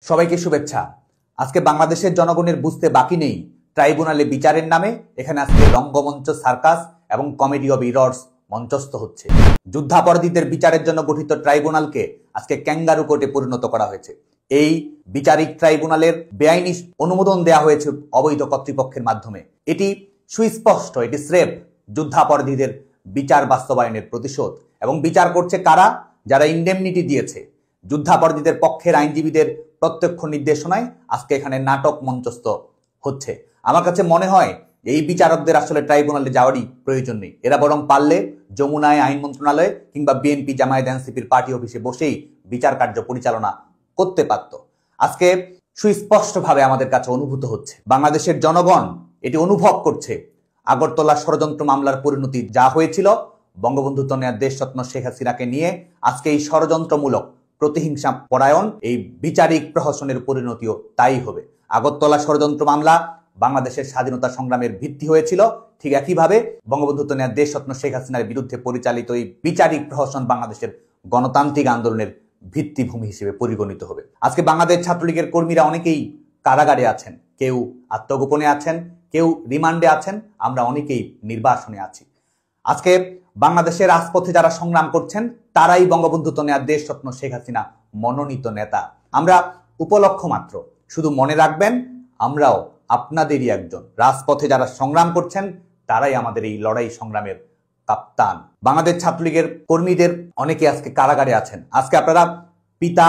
সবাইকে শুভেচ্ছা। আজকে বাংলাদেশের জনগণের বুঝতে বাকি নেই ট্রাইব্যুনালে বিচারের নামে এখানে আজকে রঙ্গমঞ্চ, সার্কাস এবং কমেডি অব ইরর্স মঞ্চস্থ হচ্ছে। যুদ্ধাপরাধীদের বিচারের জন্য গঠিত ট্রাইব্যুনালকে আজকে ক্যাঙ্গারু কোর্টে পরিণত করা হয়েছে। এই বিচারিক ট্রাইব্যুনালের বেআইনি অনুমোদন দেওয়া হয়েছে অবৈধ কর্তৃপক্ষের মাধ্যমে। এটি সুস্পষ্ট, এটি স্রেফ যুদ্ধাপরাধীদের বিচার বাস্তবায়নের প্রতিশোধ। এবং বিচার করছে কারা? যারা ইন্ডেমনিটি দিয়েছে। যুদ্ধাপরাধীদের পক্ষের আইনজীবীদের প্রত্যক্ষ নির্দেশনায় আজকে এখানে নাটক মঞ্চস্থ হচ্ছে। আমার কাছে মনে হয় এই বিচারকদের আসলে ট্রাইব্যুনালে যাওয়ারই প্রয়োজন নেই। এরা বরং পারলে যমুনায় আইন মন্ত্রণালয় কিংবা বিএনপি, জামায়াত, এনসিপির পার্টি অফিসে বসেই বিচার কার্য পরিচালনা করতে পারত। আজকে সুস্পষ্টভাবে আমাদের কাছে অনুভূত হচ্ছে, বাংলাদেশের জনগণ এটি অনুভব করছে, আগরতলা ষড়যন্ত্র মামলার পরিণতি যা হয়েছিল বঙ্গবন্ধু কন্যা দেশরত্ন শেখ হাসিনাকে নিয়ে, আজকে এই ষড়যন্ত্রমূলক প্রতিহিংসা পরায়ণ এই বিচারিক প্রহসনের পরিণতিও তাই হবে। আগরতলা ষড়যন্ত্র মামলা বাংলাদেশের স্বাধীনতা সংগ্রামের ভিত্তি হয়েছিল, ঠিক একইভাবে বঙ্গবন্ধু কন্যা দেশরত্ন শেখ হাসিনার বিরুদ্ধে পরিচালিত এই বিচারিক প্রহসন বাংলাদেশের গণতান্ত্রিক আন্দোলনের ভিত্তিভূমি হিসেবে পরিগণিত হবে। আজকে বাংলাদেশ ছাত্রলীগের কর্মীরা অনেকেই কারাগারে আছেন, কেউ আত্মগোপনে আছেন, কেউ রিমান্ডে আছেন, আমরা অনেকেই নির্বাসনে আছি। আজকে বাংলাদেশের রাজপথে যারা সংগ্রাম করছেন তারাই বঙ্গবন্ধু কন্যা দেশরত্ন শেখ হাসিনা মনোনীত নেতা। আমরা উপলক্ষ মাত্র, শুধু মনে রাখবেন আমরাও আপনাদেরই একজন। রাজপথে যারা সংগ্রাম করছেন তারাই আমাদের এই লড়াই সংগ্রামের কাপ্তান। বাংলাদেশ ছাত্রলীগের কর্মীদের অনেকে আজকে কারাগারে আছেন। আজকে আপনারা পিতা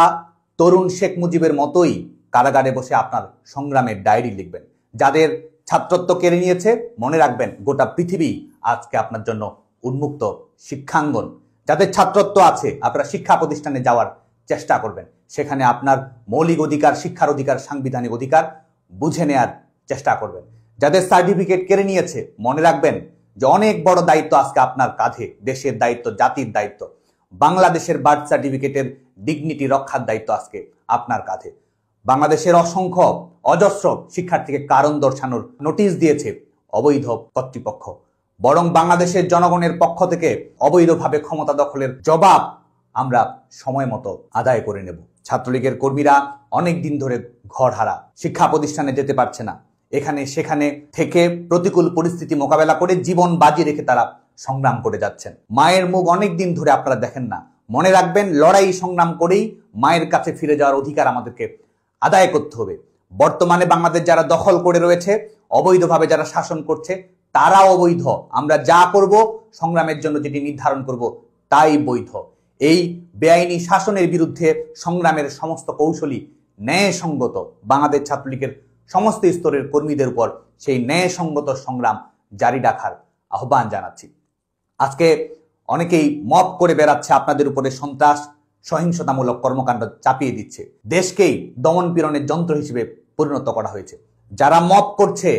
তরুণ শেখ মুজিবের মতোই কারাগারে বসে আপনার সংগ্রামের ডায়েরি লিখবেন। যাদের ছাত্রত্ব কেড়ে নিয়েছে, মনে রাখবেন গোটা পৃথিবী আজকে আপনার জন্য উন্মুক্ত শিক্ষাঙ্গন। যাদের ছাত্রত্ব আছে, আপনারা শিক্ষা প্রতিষ্ঠানে যাওয়ার চেষ্টা করবেন, সেখানে আপনার মৌলিক অধিকার, শিক্ষার অধিকার, সাংবিধানিক অধিকার বুঝে নেয়ার চেষ্টা করবেন। যাদের সার্টিফিকেট কেড়ে নিয়েছে, মনে রাখবেন যে অনেক বড় দায়িত্ব আজকে আপনার কাঁধে, দেশের দায়িত্ব, জাতির দায়িত্ব। বাংলাদেশের বার্থ সার্টিফিকেটের ডিগনিটি রক্ষার দায়িত্ব আজকে আপনার কাঁধে। বাংলাদেশের অসংখ্য অজস্র শিক্ষার্থীকে কারণ দর্শানোর নোটিশ দিয়েছে অবৈধ কর্তৃপক্ষ। বরং বাংলাদেশের জনগণের পক্ষ থেকে অবৈধভাবে ক্ষমতা দখলের জবাব আমরা সময় মতো আদায় করে নেব। ছাত্রলীগের কর্মীরা অনেক দিন ধরে ঘরহারা, শিক্ষা প্রতিষ্ঠানে যেতে পারছে না, এখানে সেখানে থেকে প্রতিকূল পরিস্থিতি মোকাবেলা করে জীবন বাজি রেখে তারা সংগ্রাম করে যাচ্ছেন। মায়ের মুখ অনেক দিন ধরে আপনারা দেখেন না। মনে রাখবেন, লড়াই সংগ্রাম করেই মায়ের কাছে ফিরে যাওয়ার অধিকার আমাদেরকে আদায় করতে হবে। বর্তমানে বাংলাদেশ যারা দখল করে রয়েছে, অবৈধভাবে যারা শাসন করছে, তারা অবৈধ। আমরা যা করব, সংগ্রামের জন্য যেটি নির্ধারণ করব তাই বৈধ। এই বেআইনি শাসনের বিরুদ্ধে সংগ্রামের সমস্ত কৌশলী ন্যায়সঙ্গত। বাংলাদেশ ছাত্রলীগের সমস্ত স্তরের কর্মীদের উপর সেই ন্যায়সঙ্গত সংগ্রাম জারি রাখার আহ্বান জানাচ্ছি। আজকে অনেকেই মব করে বেড়াচ্ছে, আপনাদের উপরে সন্ত্রাস, সহিংসতামূলক কর্মকাণ্ড চাপিয়ে দিচ্ছে। দেশকেই দমন পীড়নের যন্ত্র হিসেবে পরিণত করা হয়েছে। যারা মব করছে,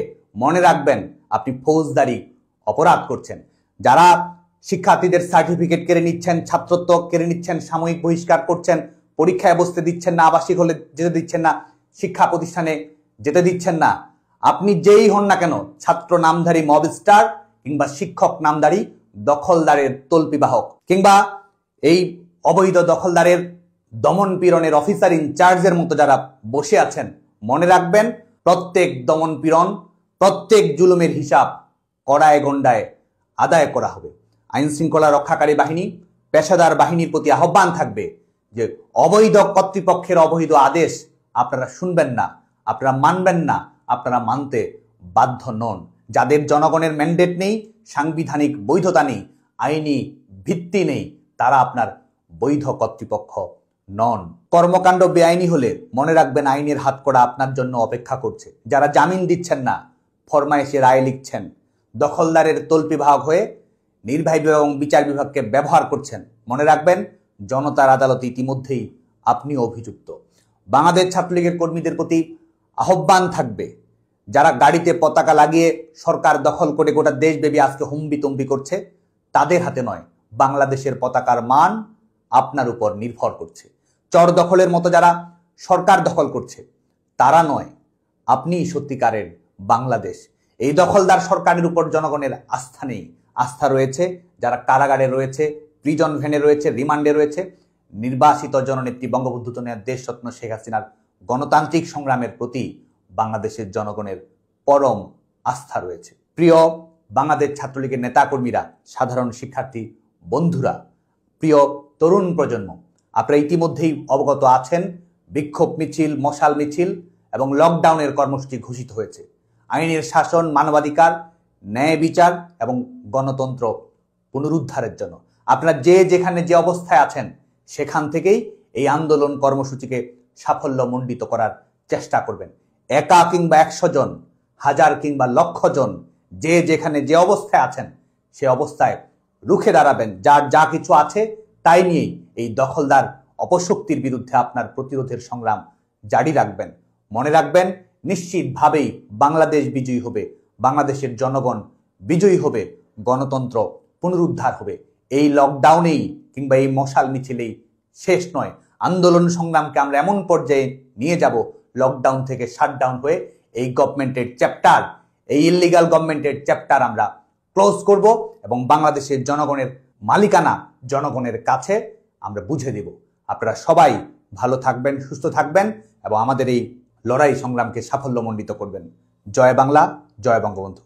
মনে রাখবেন আপনি ফৌজদারি অপরাধ করছেন। যারা শিক্ষার্থীদের সার্টিফিকেট কেড়ে নিচ্ছেন, ছাত্রত্ব কেড়ে নিচ্ছেন, সাময়িক বহিষ্কার করছেন, পরীক্ষায় বসতে দিচ্ছেন না, আবাসিক হলে যেতে দিচ্ছেন না, শিক্ষা প্রতিষ্ঠানে যেতে দিচ্ছেন না, আপনি যেই হন না কেন, ছাত্র নামধারী মব স্টার কিংবা শিক্ষক নামধারী দখলদারের তল্পিবাহক কিংবা এই অবৈধ দখলদারের দমন পীড়নের অফিসার ইনচার্জের মতো যারা বসে আছেন, মনে রাখবেন প্রত্যেক দমন পীড়ন, প্রত্যেক জুলুমের হিসাব কড়ায় গণ্ডায় আদায় করা হবে। আইন শৃঙ্খলা রক্ষাকারী বাহিনী, পেশাদার বাহিনীর প্রতি আহ্বান থাকবে যে অবৈধ কর্তৃপক্ষের অবৈধ আদেশ আপনারা শুনবেন না, আপনারা মানবেন না, আপনারা মানতে বাধ্য নন। যাদের জনগণের ম্যান্ডেট নেই, সাংবিধানিক বৈধতা নেই, আইনি ভিত্তি নেই, তারা আপনার বৈধ কর্তৃপক্ষ নন। কর্মকাণ্ড বেআইনি হলে মনে রাখবেন আইনের হাতকড়া আপনার জন্য অপেক্ষা করছে। যারা জামিন দিচ্ছেন না, ফরমায়েশে রায় লিখছেন, দখলদারের তল্পিবাহক হয়ে নির্বাহী বিভাগ এবং বিচার বিভাগকে ব্যবহার করছেন, মনে রাখবেন জনতার আদালতে ইতিমধ্যেই আপনি অভিযুক্ত। বাংলাদেশ ছাত্রলীগের কর্মীদের প্রতি আহ্বান থাকবে, যারা গাড়িতে পতাকা লাগিয়ে সরকার দখল করে গোটা দেশব্যাপী আজকে হুম্বিতম্বি করছে, তাদের হাতে নয়, বাংলাদেশের পতাকার মান আপনার উপর নির্ভর করছে। চর দখলের মতো যারা সরকার দখল করছে, তারা নয়, আপনিই সত্যিকারের বাংলাদেশ। এই দখলদার সরকারের উপর জনগণের আস্থা নেই। আস্থা রয়েছে যারা কারাগারে রয়েছে, প্রিজন ভ্যানে রয়েছে, রিমান্ডে রয়েছে, নির্বাসিত জননেত্রী বঙ্গবন্ধু কন্যা দেশরত্ন শেখ হাসিনার গণতান্ত্রিক সংগ্রামের প্রতি বাংলাদেশের জনগণের পরম আস্থা রয়েছে। প্রিয় বাংলাদেশ ছাত্রলীগের নেতাকর্মীরা, সাধারণ শিক্ষার্থী বন্ধুরা, প্রিয় তরুণ প্রজন্ম, আপনারা ইতিমধ্যেই অবগত আছেন বিক্ষোভ মিছিল, মশাল মিছিল এবং লকডাউনের কর্মসূচি ঘোষিত হয়েছে। আইনের শাসন, মানবাধিকার, ন্যায় বিচার এবং গণতন্ত্র পুনরুদ্ধারের জন্য আপনারা যে যেখানে যে অবস্থায় আছেন সেখান থেকেই এই আন্দোলন কর্মসূচিকে সাফল্যমণ্ডিত করার চেষ্টা করবেন। একা কিংবা 100 জন, হাজার কিংবা লক্ষ জন, যে যেখানে যে অবস্থায় আছেন সে অবস্থায় রুখে দাঁড়াবেন। যার যা কিছু আছে তাই নিয়েই এই দখলদার অপশক্তির বিরুদ্ধে আপনার প্রতিরোধের সংগ্রাম জারি রাখবেন। মনে রাখবেন, নিশ্চিতভাবেই বাংলাদেশ বিজয়ী হবে, বাংলাদেশের জনগণ বিজয়ী হবে, গণতন্ত্র পুনরুদ্ধার হবে। এই লকডাউনেই কিংবা এই মশাল মিছিলেই শেষ নয়। আন্দোলন সংগ্রামকে আমরা এমন পর্যায়ে নিয়ে যাব, লকডাউন থেকে শাটডাউন হয়ে এই গভর্নমেন্টের চ্যাপ্টার, এই ইল্লিগাল গভর্নমেন্টের চ্যাপ্টার আমরা ক্লোজ করব এবং বাংলাদেশের জনগণের মালিকানা জনগণের কাছে আমরা বুঝে দেব। আপনারা সবাই ভালো থাকবেন, সুস্থ থাকবেন এবং আমাদের এই লড়াই সংগ্রামকে সাফল্যমণ্ডিত করবেন। জয় বাংলা, জয় বঙ্গবন্ধু।